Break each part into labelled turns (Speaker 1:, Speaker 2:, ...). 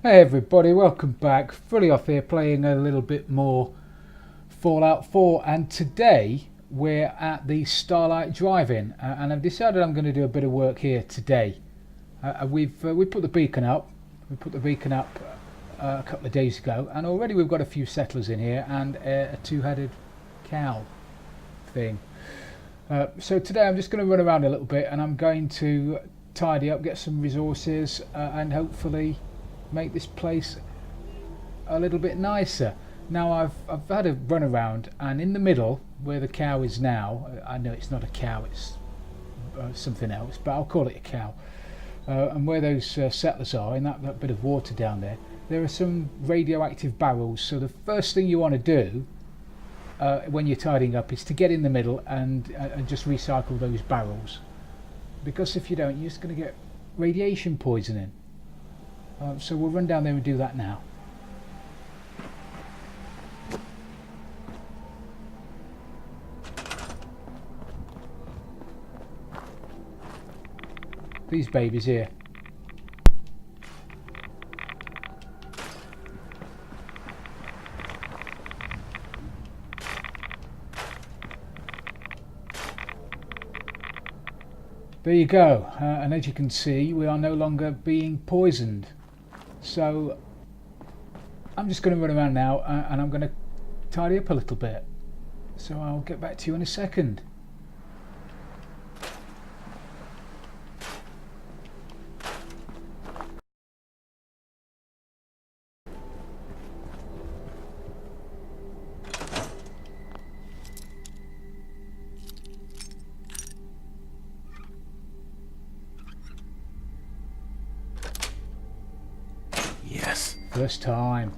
Speaker 1: Hey everybody, welcome back. Fully off here playing a little bit more Fallout 4, and today we're at the Starlight Drive In, and I've decided I'm going to do a bit of work here today. We put the beacon up. We put the beacon up a couple of days ago, and already we've got a few settlers in here and a two-headed cow thing. So today I'm just going to run around a little bit, and I'm going to tidy up, get some resources, and hopefully make this place a little bit nicer. Now I've had a run around, and in the middle where the cow is now, I know it's not a cow, it's something else, but I'll call it a cow. And where those settlers are, in that bit of water down there are some radioactive barrels. So the first thing you want to do when you're tidying up is to get in the middle and just recycle those barrels, because if you don't, you're just going to get radiation poisoning. So we'll run down there and do that now. These babies here. There you go, and as you can see, we are no longer being poisoned. So I'm just going to run around now, and I'm going to tidy up a little bit. So I'll get back to you in a second.
Speaker 2: Yes.
Speaker 1: First time.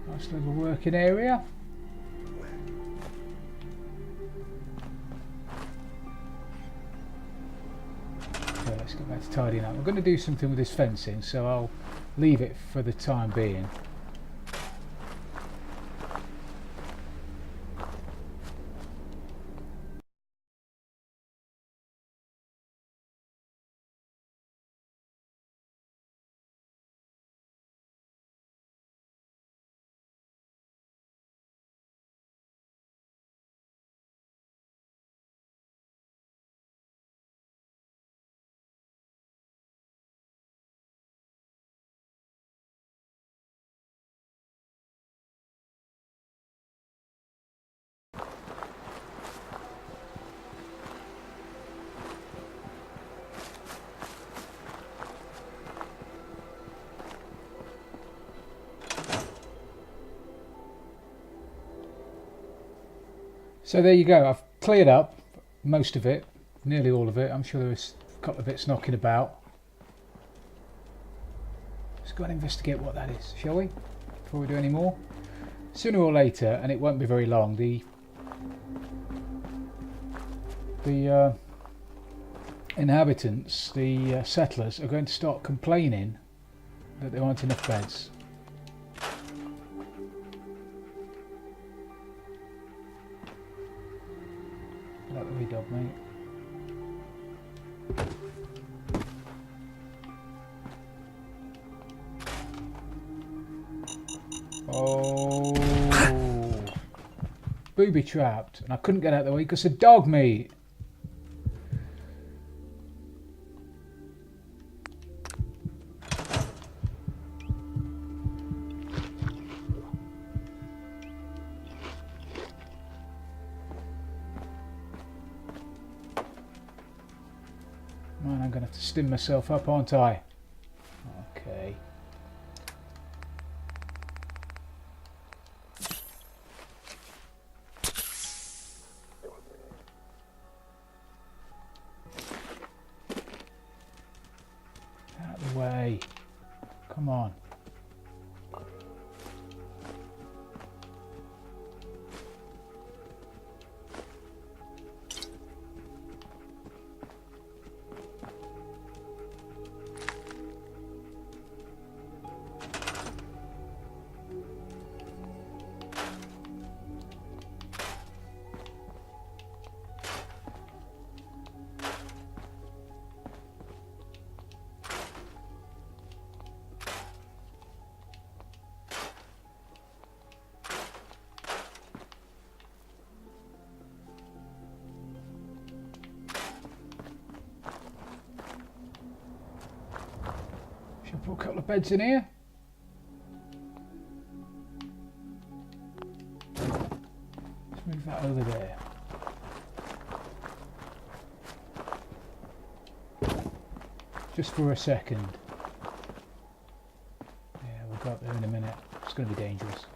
Speaker 1: Nice little working area. Okay, let's get back to tidying up. I'm going to do something with this fencing, so I'll leave it for the time being. So there you go, I've cleared up most of it, nearly all of it. I'm sure there's a couple of bits knocking about. Let's go and investigate what that is, shall we? Before we do any more. Sooner or later, and it won't be very long, the inhabitants, the settlers, are going to start complaining that there aren't enough beds. Like the wee dog, mate. Oh, booby trapped, and I couldn't get out of the way because of dog meat. Man, I'm gonna have to stim myself up, aren't I? Okay. Out of the way. Come on. Put a couple of beds in here. Let's move that over there. Just for a second. Yeah, we'll go up there in a minute. It's going to be dangerous.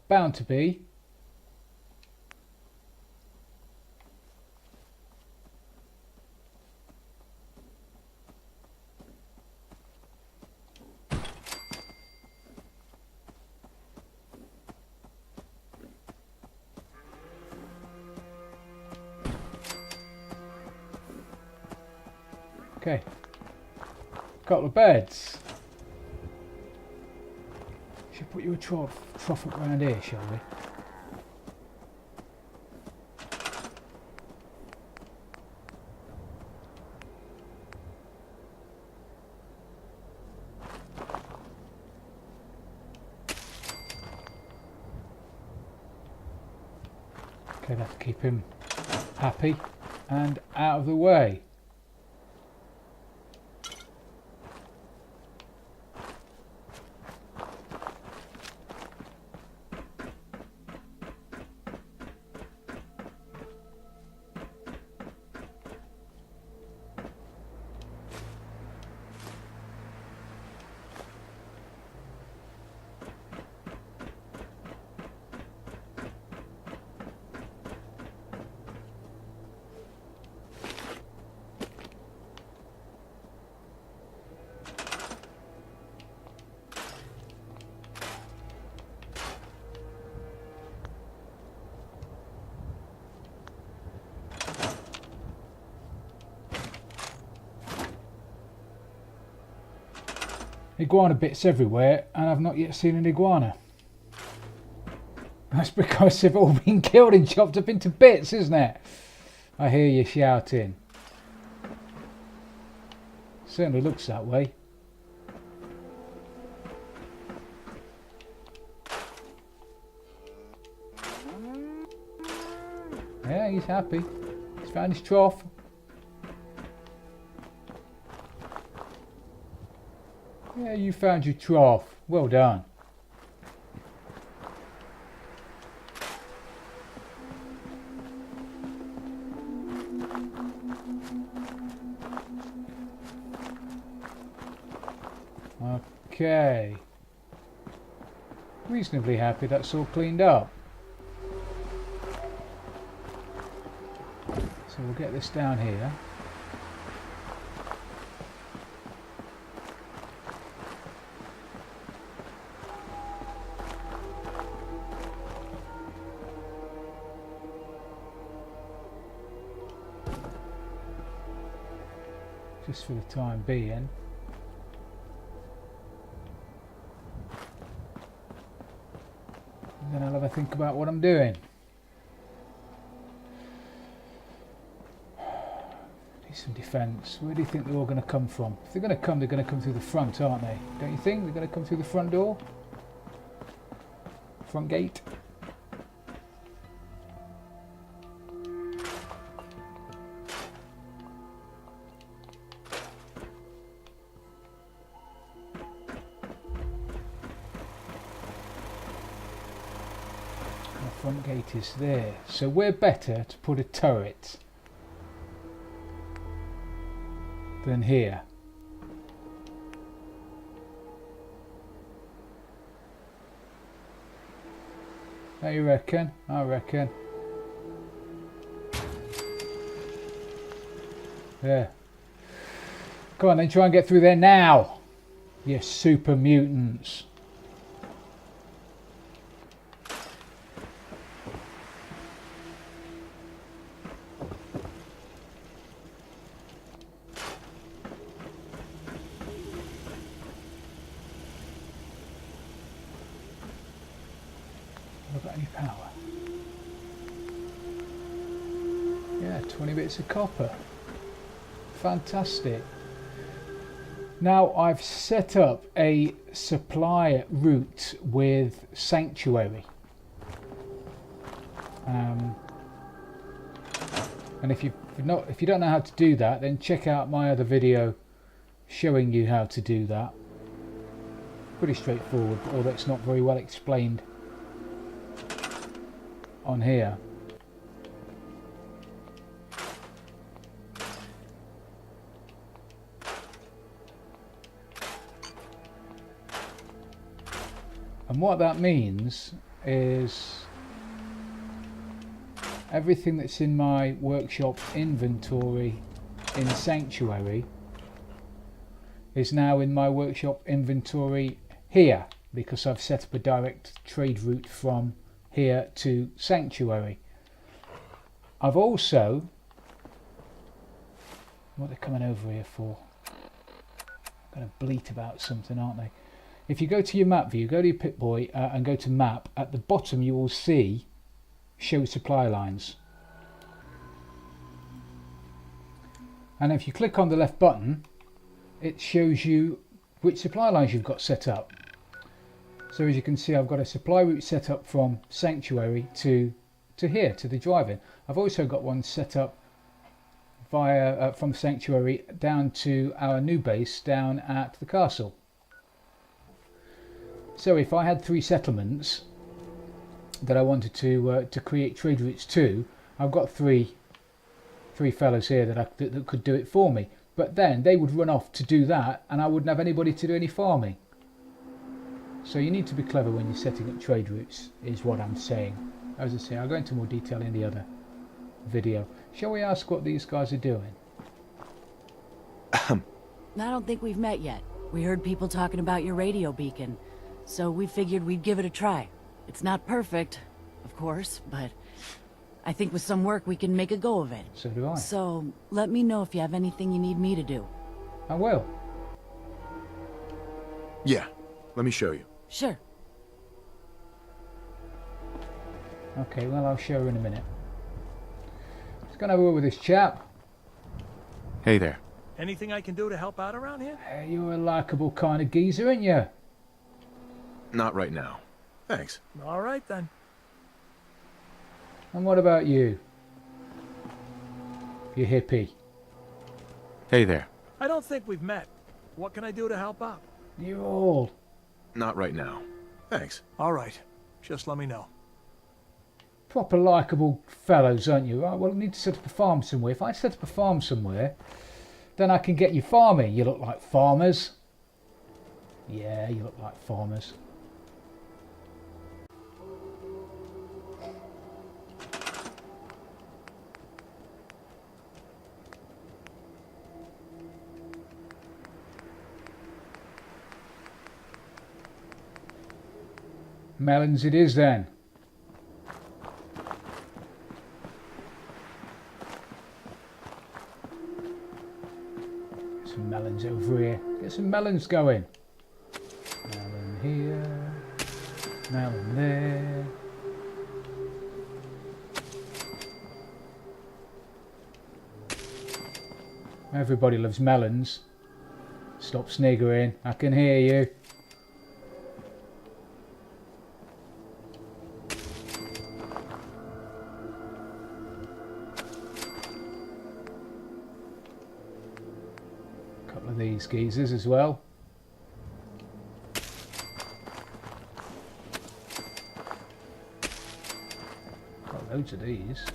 Speaker 1: Bound to be. Okay. Couple of beds. Should put you a trough up around here, shall we? Okay, that'll keep him happy and out of the way. Iguana bits everywhere, and I've not yet seen an iguana. That's because they've all been killed and chopped up into bits, isn't it? I hear you shouting. Certainly looks that way. Yeah, he's happy. He's found his trough. Yeah, you found your trough. Well done. Okay. Reasonably happy that's all cleaned up. So we'll get this down here. Just for the time being. And then I'll have a think about what I'm doing. Need some defence. Where do you think they're all going to come from? If they're going to come through the front, aren't they? Don't you think? They're going to come through the front door? Front gate? Front gate is there, so we're better to put a turret than here. How you reckon? I reckon. There. Come on then, try and get through there now, you super mutants. Have I got any power? Yeah, 20 bits of copper. Fantastic. Now I've set up a supply route with Sanctuary. And if you don't know how to do that, then check out my other video showing you how to do that. Pretty straightforward, although it's not very well explained on here. And what that means is everything that's in my workshop inventory in Sanctuary is now in my workshop inventory here, because I've set up a direct trade route from here to Sanctuary. I've also, what are they coming over here for? I'm going to bleat about something, aren't they? If you go to your map view, go to your Pip-Boy and go to map, at the bottom you will see show supply lines. And if you click on the left button, it shows you which supply lines you've got set up. So as you can see, I've got a supply route set up from Sanctuary to here, to the drive-in. I've also got one set up via from Sanctuary down to our new base down at the castle. So if I had 3 settlements that I wanted to create trade routes to, I've got three fellows here that could do it for me. But then they would run off to do that, and I wouldn't have anybody to do any farming. So you need to be clever when you're setting up trade routes, is what I'm saying. As I say, I'll go into more detail in the other video. Shall we ask what these guys are doing?
Speaker 2: I don't think we've met yet. We heard people talking about your radio beacon, so we figured we'd give it a try. It's not perfect, of course, but I think with some work we can make a go of it.
Speaker 1: So do I.
Speaker 2: So let me know if you have anything you need me to do.
Speaker 1: I will.
Speaker 3: Yeah, let me show you.
Speaker 2: Sure.
Speaker 1: Okay, well, I'll show her in a minute. Just gonna have a word with this chap.
Speaker 3: Hey there.
Speaker 4: Anything I can do to help out around here?
Speaker 1: Hey, you're a likeable kind of geezer, aren't you?
Speaker 3: Not right now. Thanks.
Speaker 4: All right, then.
Speaker 1: And what about you? You hippie.
Speaker 3: Hey there.
Speaker 4: I don't think we've met. What can I do to help out?
Speaker 1: You're old.
Speaker 3: Not right now. Thanks.
Speaker 4: All right. Just let me know.
Speaker 1: Proper likeable fellows, aren't you? Right, well, I need to set up a farm somewhere. If I set up a farm somewhere, then I can get you farming. You look like farmers. Yeah, you look like farmers. Melons it is then. Get some melons over here. Get some melons going. Melon here. Melon there. Everybody loves melons. Stop sniggering. I can hear you. These geezers as well. Got loads of these.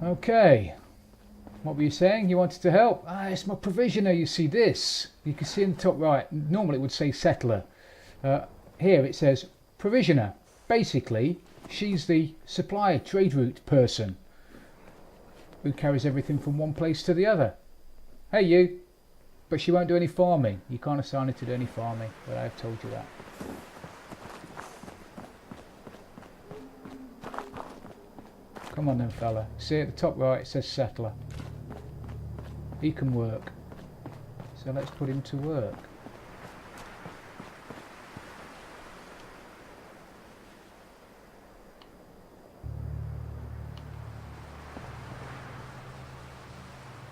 Speaker 1: Okay, what were you saying? You wanted to help? Ah, it's my provisioner. You see this? You can see in the top right. Normally it would say settler. Here it says provisioner. Basically, she's the supply trade route person who carries everything from one place to the other. Hey you! But she won't do any farming. You can't assign her to do any farming, but I've told you that. Come on then fella. See at the top right it says settler. He can work. So let's put him to work.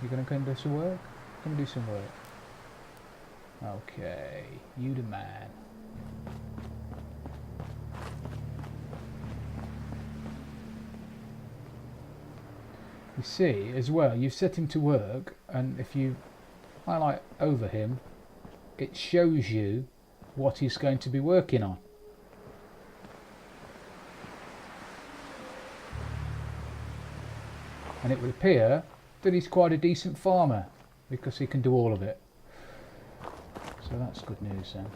Speaker 1: You're gonna come do some work? Come do some work. Okay, you the man. You see, as well, you've set him to work, and if you highlight over him, it shows you what he's going to be working on. And it would appear that he's quite a decent farmer, because he can do all of it. So that's good news then.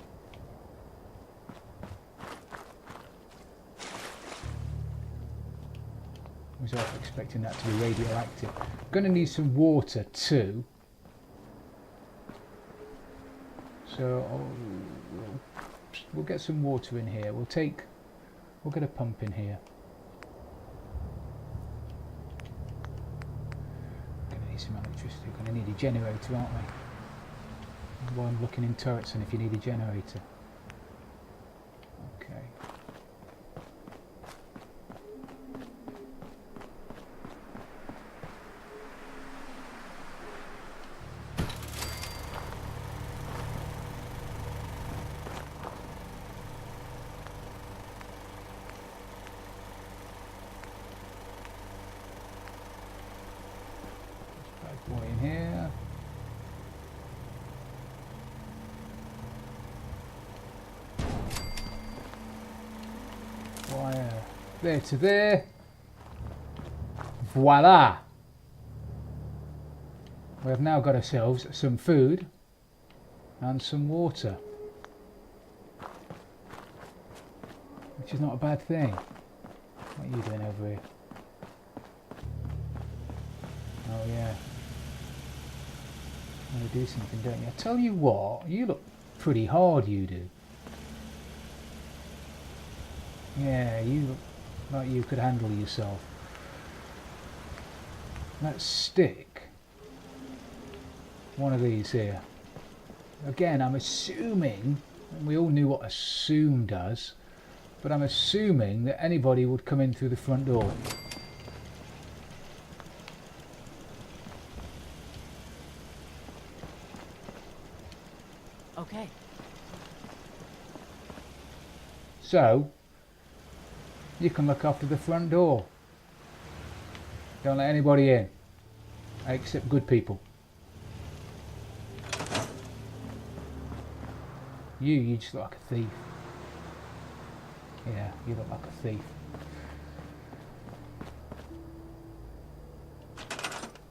Speaker 1: I was half expecting that to be radioactive. Going to need some water too. So we'll get some water in here. We'll get a pump in here. Going to need some electricity. We're going to need a generator, aren't we? While I'm looking in turrets, and if you need a generator. Okay. Boy in here. Wire there to there. Voila! We have now got ourselves some food and some water, which is not a bad thing. What are you doing over here? Oh yeah. You want to do something, don't you? I tell you what, you look pretty hard, you do. Yeah, you look like you could handle yourself. Let's stick one of these here. Again, I'm assuming, and we all knew what assume does, but I'm assuming that anybody would come in through the front door.
Speaker 2: Okay.
Speaker 1: So, you can look after the front door. Don't let anybody in, except good people. You just look like a thief. Yeah, you look like a thief.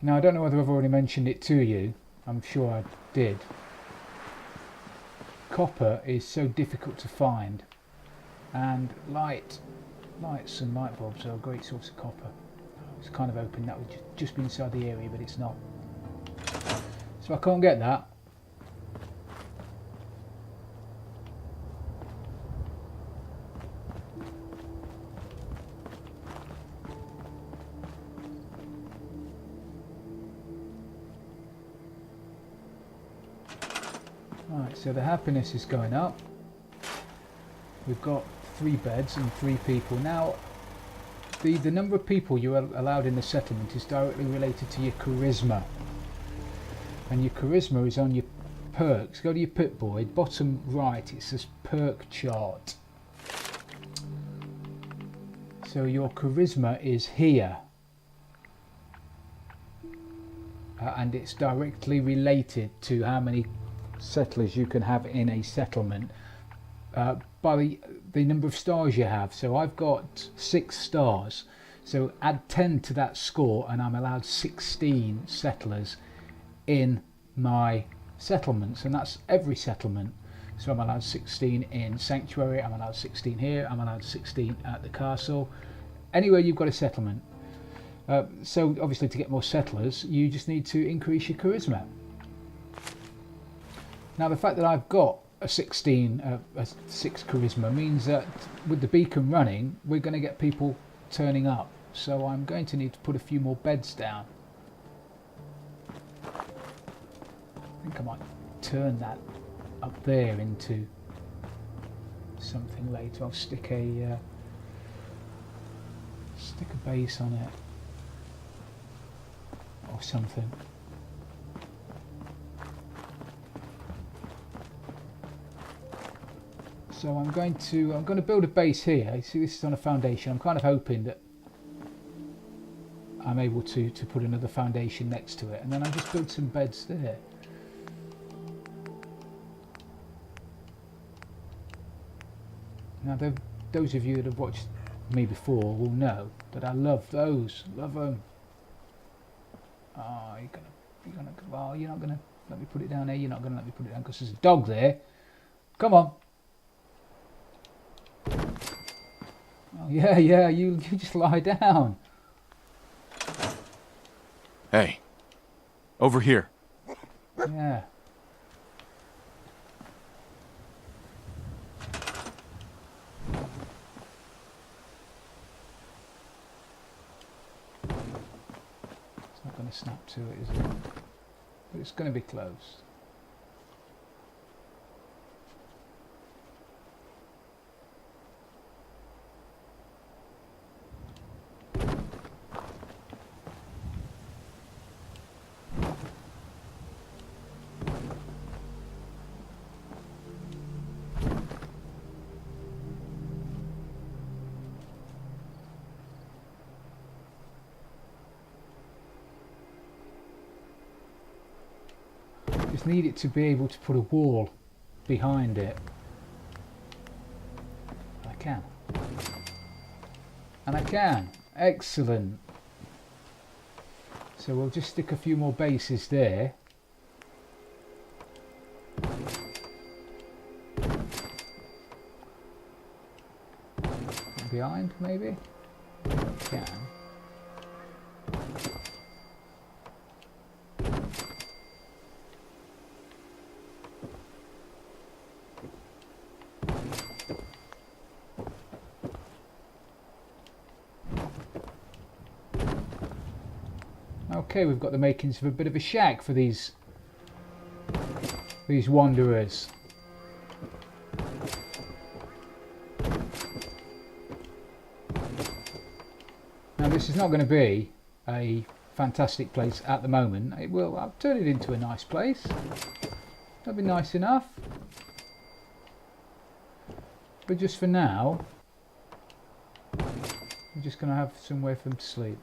Speaker 1: Now, I don't know whether I've already mentioned it to you. I'm sure I did. Copper is so difficult to find, and lights and light bulbs are a great source of copper. It's kind of open, that would just be inside the area, but it's not. So I can't get that. Right, so the happiness is going up. We've got 3 beds and 3 people. Now, the number of people you're allowed in the settlement is directly related to your charisma. And your charisma is on your perks. Go to your Pip-Boy, bottom right, it says perk chart. So your charisma is here. And it's directly related to how many settlers you can have in a settlement by the number of stars you have. So I've got 6 stars, so add 10 to that score and I'm allowed 16 settlers in my settlements, and that's every settlement. So I'm allowed 16 in Sanctuary, I'm allowed 16 here, I'm allowed 16 at the castle. Anywhere you've got a settlement. So obviously to get more settlers you just need to increase your charisma. Now the fact that I've got a 6 charisma means that with the beacon running we're going to get people turning up, so I'm going to need to put a few more beds down. I think I might turn that up there into something later. I'll stick a base on it or something. So I'm going to build a base here. You see, this is on a foundation. I'm kind of hoping that I'm able to put another foundation next to it, and then I just build some beds there. Now, those of you that have watched me before will know that I love those. Love them. Oh, you're not gonna let me put it down there. You're not gonna let me put it down because there's a dog there. Come on. Oh, yeah, you just lie down.
Speaker 3: Hey. Over here.
Speaker 1: Yeah. It's not going to snap to it, is it? But it's going to be close. Just need it to be able to put a wall behind it. I can. And I can. Excellent. So we'll just stick a few more bases there. Behind, maybe? Can. Okay, we've got the makings of a bit of a shack for these wanderers. Now this is not going to be a fantastic place at the moment. It will. I'll turn it into a nice place. That'll be nice enough. But just for now, we're just going to have somewhere for them to sleep.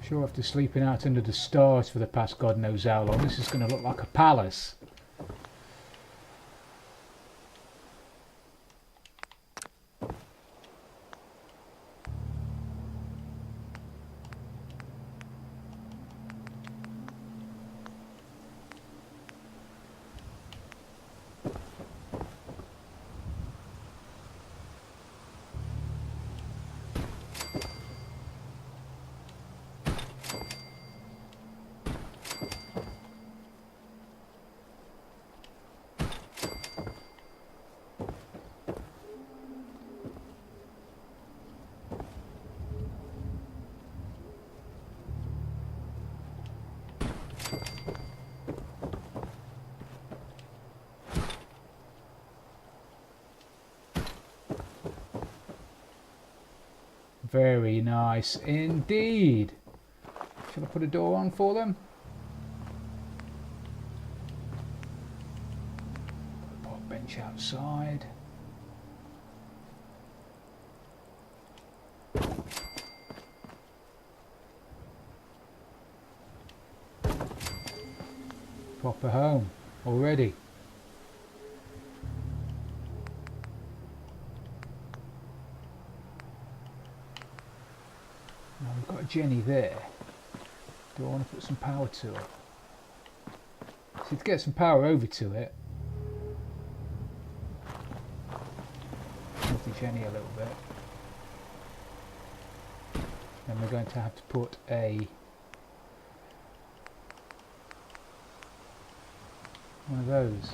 Speaker 1: Sure, after sleeping out under the stars for the past God knows how long, this is going to look like a palace. Very nice indeed. Shall I put a door on for them? Put a bench outside. Proper home already. Now we've got a Jenny there. Do I want to put some power to it? So to get some power over to it, move the Jenny a little bit. Then we're going to have to put a One of those.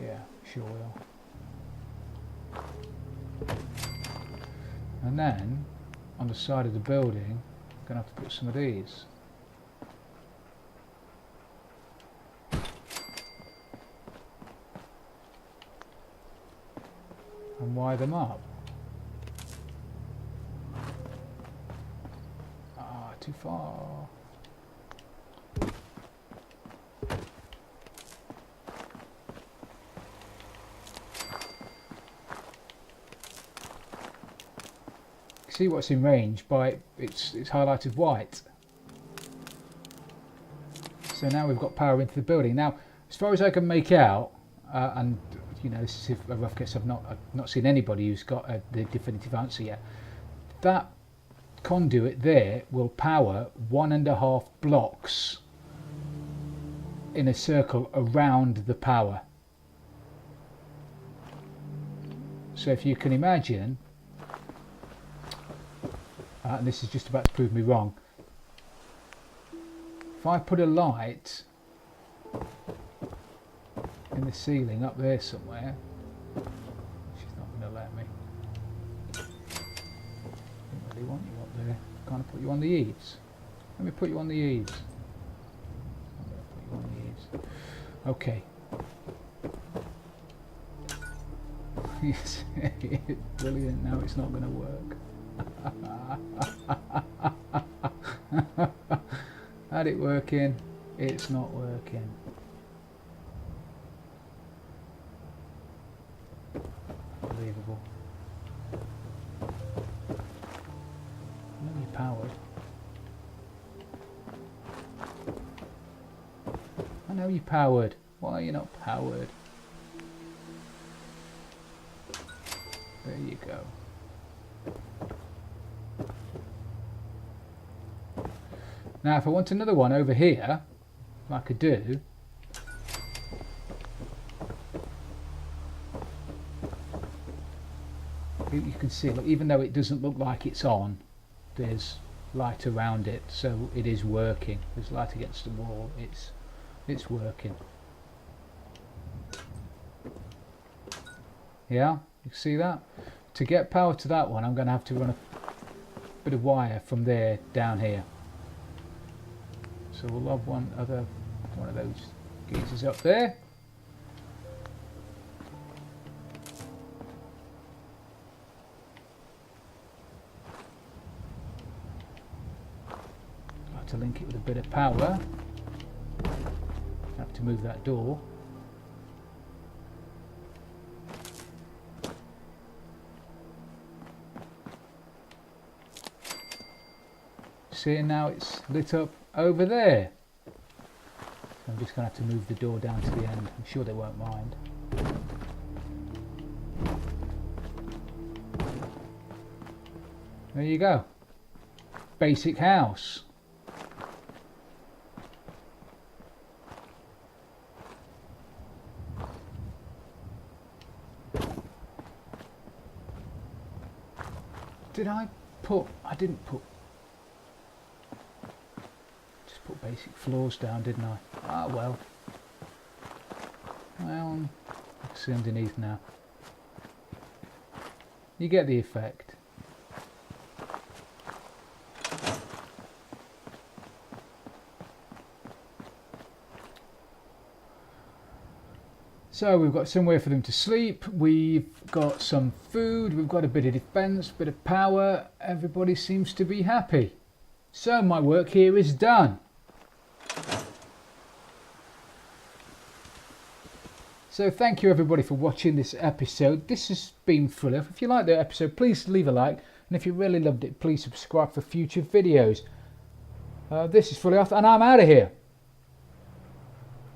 Speaker 1: Yeah, sure will. And then, on the side of the building, I'm going to have to put some of these. And wire them up. Ah, too far. See what's in range by it's highlighted white. So now we've got power into the building. Now, as far as I can make out, and you know, this is a rough guess. I've not seen anybody who's got the definitive answer yet. That conduit there will power 1.5 blocks in a circle around the power. So if you can imagine. And this is just about to prove me wrong. If I put a light in the ceiling up there somewhere, she's not going to let me. Don't really want you up there. Can't I put you on the eaves? Let me put you on the eaves. I'm going to put you on the eaves. Okay. Yes, brilliant. Now it's not going to work. Had it working? It's not working. Unbelievable. I know you're powered. I know you're powered. Why are you not powered? There you go. Now if I want another one over here, I could do, you can see, look, even though it doesn't look like it's on, there's light around it, so it is working. There's light against the wall, it's working. Yeah, you see that? To get power to that one, I'm going to have to run a bit of wire from there down here. So we'll have one of those geezers up there. Got to link it with a bit of power. Have to move that door. See, now it's lit up over there. So I'm just going to have to move the door down to the end. I'm sure they won't mind. There you go. Basic house. I didn't put basic floors down, didn't I? Ah, well. Well, I can see underneath now. You get the effect. So we've got somewhere for them to sleep, we've got some food, we've got a bit of defence, bit of power, everybody seems to be happy. So my work here is done. So thank you everybody for watching this episode. This has been full of. If you liked the episode, please leave a like, and if you really loved it, please subscribe for future videos. This is Fully Off, and I'm out of here.